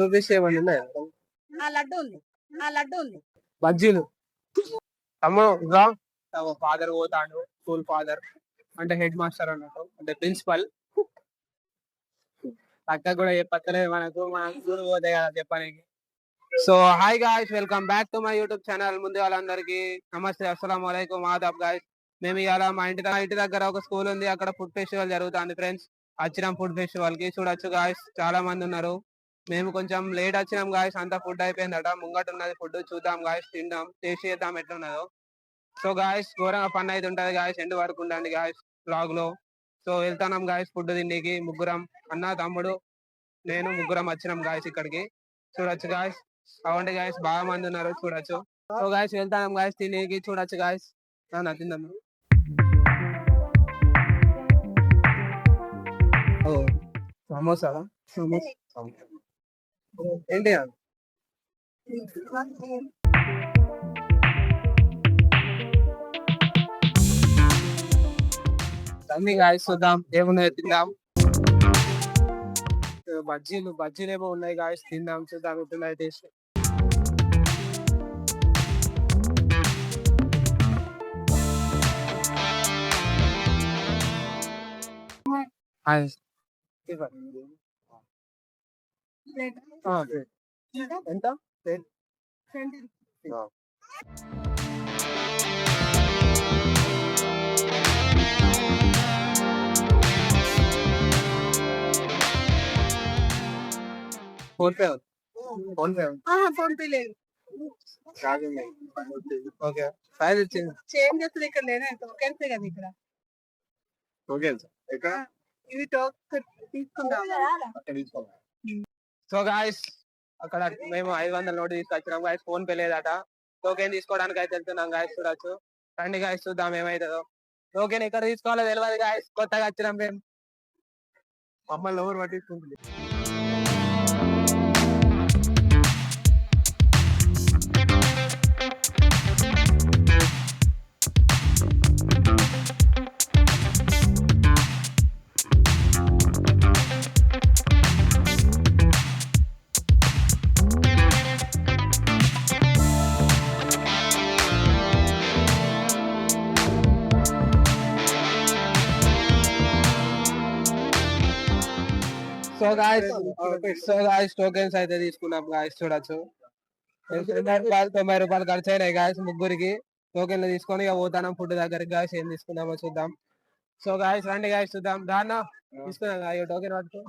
Rupees ఏమన్నా ఉన్నాయా? బజ్జీలు రా ఫాదర్ పోతాడు, స్కూల్ ఫాదర్ అంటే హెడ్ మాస్టర్ అన్నట్టు, అంటే ప్రిన్సిపల్. అక్క కూడా చెప్పలేదు మనకు, మన స్కూల్ పోతే కదా చెప్పడానికి. So hi guys, welcome back to my YouTube channel. ముందు వాళ్ళందరికీ నమస్తే, అస్సలం వాలేకుమ్, ఆదాబ్ గాయ్స్. మేము ఇవాళ మా ఇంటి దగ్గర ఒక స్కూల్ ఉంది, అక్కడ ఫుడ్ ఫెస్టివల్ జరుగుతుంది ఫ్రెండ్స్. వచ్చినాం ఫుడ్ ఫెస్టివల్ కి, చూడొచ్చు గాయ్స్ చాలా మంది ఉన్నారు. మేము కొంచెం లేట్ వచ్చినాం గాయ్స్, అంతా ఫుడ్ అయిపోయిందట, ముంగట ఉన్నది ఫుడ్. చూద్దాం గాయ్స్, తిందాం, టేస్ట్ చేద్దాం ఎట్లున్నదో. సో గాయ్స్ ఘోరంగా ఫన్ అయితే ఉంటది గాయ్స్, ఎండ్ వరకు ఉండండి గాయ్స్ బ్లాగ్ లో. సో వెళ్తాం గాయ్స్ ఫుడ్ తిండికి, ముగ్గురం, అన్న తమ్ముడు నేను ముగ్గురం వచ్చినాం గాయ్స్ ఇక్కడికి. చూడొచ్చు గాయ్స్, అవండి గాయ్స్ బాగా మంది ఉన్నారు చూడొచ్చు. సో గాయ్స్ వెళ్తాం గాయ్స్ తిండికి, చూడొచ్చు గాయ్స్. తిందాం. సమోసా ఏంటి అన్ని గాయస్, చూద్దాం ఏమున్నాయో తిందాం. బజ్జీలు ఏమో ఉన్నాయి గాయస్, తిందాం చూద్దాం ఎట్లున్నాయి టేస్ట్. ఎంత ఫోన్ పే లేదు. ఓకే ఫైల్ ఇచ్చింది, చేంజ్ చేస్తుంది ఇక్కడ లేదా, టోకెన్స్ కదా ఇక్కడ. టోకెన్స్ ఇవి తీసుకుంటాం. సో గాయస్ అక్కడ మేము 500 నోటు తీసుకొచ్చినాం గాయస్, ఫోన్ పే లేదట. టోకెన్ తీసుకోవడానికి అయితే వెళ్తున్నాం గాయస్, చూడొచ్చు. రండి గాయస్ చూద్దాం ఏమైతుందో. టోకెన్ ఎక్కడ తీసుకోవాలో తెలియదు గాయస్, కొత్తగా వచ్చినాం మేము. మమ్మల్ని ఎవరు పట్టించుకుంటుంది. సో గాయస్ టోకెన్స్ అయితే తీసుకున్నాం గాయస్, చూడొచ్చు. 90 రూపాయలు ఖర్చు అయినాయి గాయస్ ముగ్గురికి. టోకెన్లు తీసుకొని ఇక పోతాం ఫుడ్ దగ్గరికి గాయస్, ఏం తీసుకున్నామో చూద్దాం. సో గాయస్ రండి గాయస్ చూద్దాం. దాన్న తీసుకున్నాం టోకెన్ పట్టుకో.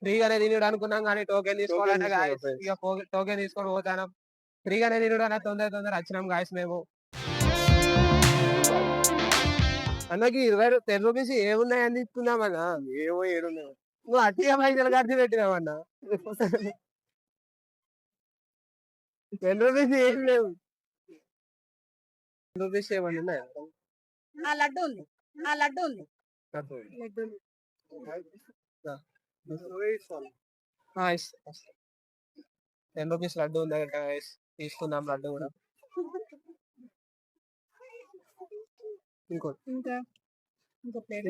ఫ్రీగానే తినడు అనుకున్నాం కానీ టోకెన్ తీసుకోవాలంటే గాయస్, ఇక టోకెన్ తీసుకొని పోతాం. ఫ్రీగానే తినడు అన్న తొందర వచ్చినాం గాయస్ మేము. అన్నకి 10 రూపీస్ ఏమున్నాయని తీసుకున్నామన్నా, ఏమో ఏడున్నాయి. నువ్వు అట్టిగా పైసలు ఖర్చు పెట్టినావన్నా. 10 రూపీస్ ఏం లేవు. రూపీస్ ఏమన్నా ఉన్నాయా? లడ్డు ఉంది. 10 రూపీస్ లడ్డు ఉంది, తీసుకుందాం లడ్డు కూడా.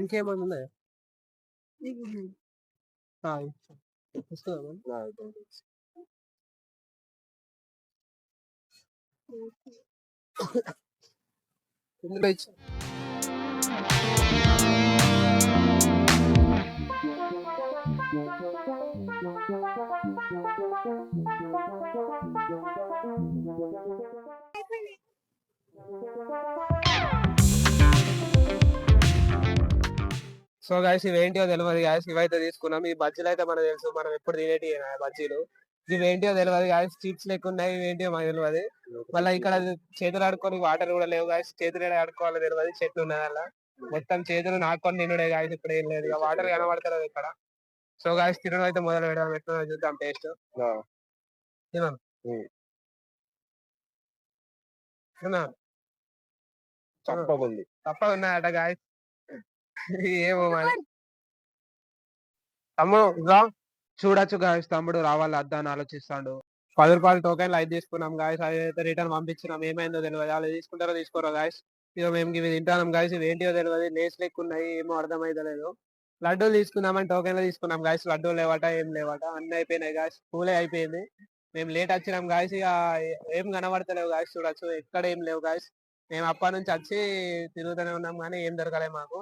ఇంకేమన్నా ఉన్నాయా? సో గాయస్ ఇవేంటియో తెలియదు గాయస్, ఇవైతే తీసుకున్నాం. ఈ బజ్జీలు అయితే మనకు తెలుసు, మనం ఎప్పుడు తినేటి బజ్జీలు. ఇవేంటియో తెలియదు గాయస్, చీప్స్ లెక్క ఉన్నాయి, ఇవేంటియో మనకు తెలియదు. మళ్ళీ ఇక్కడ చేతులు ఆడుకొని వాటర్ కూడా లేవు గాయస్, చేతులు ఆడుకోవాలో తెలియదు. చెట్లు ఉన్నది అలా, మొత్తం చేతులు నాటుకొని తినుడే గాయస్, ఇప్పుడు ఏం లేదు, ఇక వాటర్ కనబడతలేదు ఇక్కడ. సో గాయస్ తినడం అయితే మొదలు పెడదాం, ఎట్లా చూద్దాం టేస్ట్. తిన్నాను తప్ప ఉన్నాయట గాయస్, ఏమో మరి. తమ్ముడు చూడొచ్చు గాయస్, తమ్ముడు రావాలి వద్దా అని ఆలోచిస్తాడు. 10 రూపాయలు టోకెన్లు అయితే తీసుకున్నాం గాయస్, అయితే రిటర్న్ పంపించినాం. ఏమైందో తెలియదు, వాళ్ళు తీసుకుంటారో తీసుకోరో గాయస్. ఇక మేము ఇవి తింటాం గాయస్, ఇవి ఏంటియో తెలియదు, లేస్ లెక్క ఉన్నాయి, ఏమో అర్థమైతలేదు. లడ్డూలు తీసుకుందామని టోకెన్లు తీసుకున్నాం గాయస్. లడ్డూలు లేవట, ఏం లేవట, అన్ని అయిపోయినాయి గాయస్. స్కూలే అయిపోయింది. మేము లేట్ వచ్చినాం గాయస్. ఇక ఏం కనబడతలేవు గాయస్. చూడొచ్చు ఎక్కడ ఏం లేవు గాయస్. మేము అప్పటి నుంచి వచ్చి తిరుగుతూనే ఉన్నాం కానీ ఏం దొరకలేదు మాకు.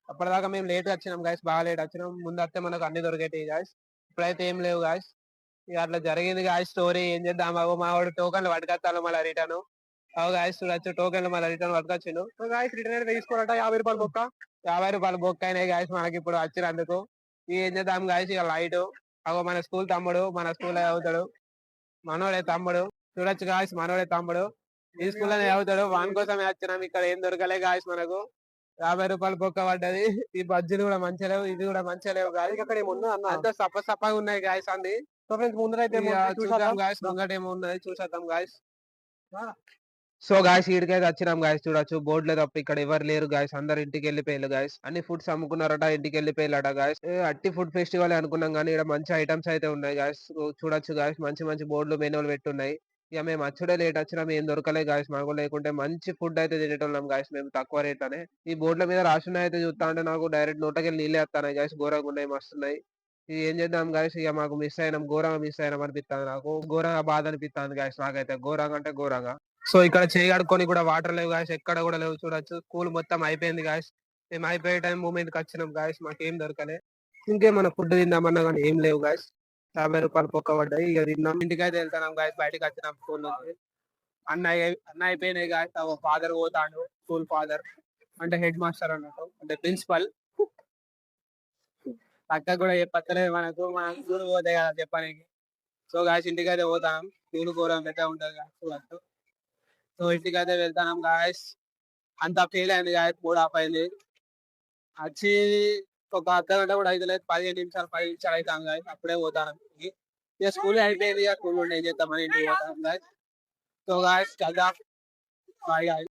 అప్పటిదాకా మేము లేట్ వచ్చినాం గాయస్, బాగా లేట్ వచ్చినాం. ముందు వస్తే మనకు అన్ని దొరికేటివి గాయస్. ఇప్పుడైతే ఏం లేవు గాయస్. ఇక అట్లా జరిగింది గాయస్ స్టోరీ. ఏం చేద్దాం, మా వాడు టోకన్లు పట్టుకొస్తాను మళ్ళీ రిటర్న్. అవు గాయస్ చూడొచ్చు, టోకెన్లు మళ్ళీ రిటర్న్ పట్టుకొచ్చిండు. గాయస్ రిటర్న్ అయితే తీసుకోవాలట, ₹50 బొక్క. ₹50 బొక్క అయినాయి గాయస్ మనకి ఇప్పుడు వచ్చినందుకు. ఇక ఏం చేద్దాం గాయస్, ఇక లైట్. అగో మన స్కూల్ తమ్ముడు, మన స్కూల్ అవుతాడు, మనోడే తమ్ముడు. చూడొచ్చు గాయస్, మనోడే తమ్ముడు ఈ స్కూల్లోనే అవుతాడు. వాని కోసమే వచ్చినాం. ఇక్కడ ఏం దొరకలే గాయస్ మనకు. ₹50 బొక్క పడ్డది. ఈ బజ్జీలు కూడా మంచిగా లేవు, ఇది కూడా మంచిగా లేవు గాయస్. ఇక్కడ ఏమున్నా అంత సప్ప సప్పగా ఉన్నాయి గాయస్ అంది. సో ఫ్రెండ్స్ ముందరైతే చూద్దాం గాయస్, ముంగటేమో ఉన్నది చూసేద్దాం గాయస్. సో గాయస్ ఈడికైతే వచ్చినాం గాయస్. చూడొచ్చు బోర్డులో తప్ప ఇక్కడ ఎవరు లేరు గాయస్, అందరు ఇంటికి వెళ్ళిపోయారు గాయస్. అన్ని ఫుడ్స్ అమ్ముకున్నారట, ఇంటికి వెళ్ళిపోయారట గాయస్. అట్టి ఫుడ్ ఫెస్టివల్ అనుకున్నాం కానీ ఇక్కడ మంచి ఐటమ్స్ అయితే ఉన్నాయి గాయస్. చూడొచ్చు గాయస్, మంచి మంచి బోర్డులు మెనూలు పెట్టున్నాయి. ఇక మేము వచ్చుడే లేట్ వచ్చినాం, ఏం దొరకలే గాయస్ మాకు. లేకుంటే మంచి ఫుడ్ అయితే తినేటోళ్ళం గాయస్ మేము, తక్కువ రేట్ అనే. ఈ బోర్డుల మీద రాసిన అయితే చూస్తా అంటే నాకు డైరెక్ట్ నోటకెళ్ళి నీళ్ళే వస్తాయి గాయస్. ఘోరంగా ఉన్నాయి, మస్తున్నాయి. ఇది ఏం చేద్దాం గాయస్, ఇక మాకు మిస్ అయినాం, ఘోరంగా మిస్ అయినాం అనిపిస్తుంది నాకు. ఘోరంగా బాధ అనిపిస్తుంది గాయస్ నాకైతే, ఘోరంగా అంటే ఘోరంగా. సో ఇక్కడ చేయి కడుక్కొని కూడా వాటర్ లేవు గాయస్, ఎక్కడ కూడా లేవు. చూడొచ్చు స్కూల్ మొత్తం అయిపోయింది గాయస్. మేము అయిపోయే టైం మూమెంట్ కి వచ్చినాం గాయస్, మాకేం దొరకలే. ఇంకేమన్నా ఫుడ్ తిందామన్నా కానీ ఏం లేవు గాయస్. ₹50 పొక్క పడ్డాయి. ఇక తిన్నాం, ఇంటికైతే వెళ్తున్నాం గాయస్. బయటకు వచ్చినాం స్కూల్ నుంచి. అన్న అయిపోయినాయి గాయస్. ఫాదర్ పోతాడు, స్కూల్ ఫాదర్ అంటే హెడ్ మాస్టర్ అన్నట్టు, అంటే ప్రిన్సిపల్. అక్క కూడా చెప్పలేదు మనకు, మన స్కూల్ పోతే కదా చెప్పడానికి. సో గాయస్ ఇంటికైతే పోతాం. స్కూల్ ఘోరం పెద్ద ఉంటది గాయస్. సో ఇంటికైతే వెళ్తాం గాయస్. అంత ఫెయిల్ అయింది గాయస్, మూడ్ ఆఫ్ అయింది. వచ్చి ఒక అర్ధగంట కూడా అయితే లేదు, 15 నిమిషాలు అవుతాం గాయస్. అప్పుడే పోతాను. ఇక స్కూల్ అయిపోయింది, ఇక స్కూల్ ఉండి ఏం చేస్తామని ఇంటికి పోతాం గాయస్. సో గాయస్ కదా, బాయ్ గాయస్.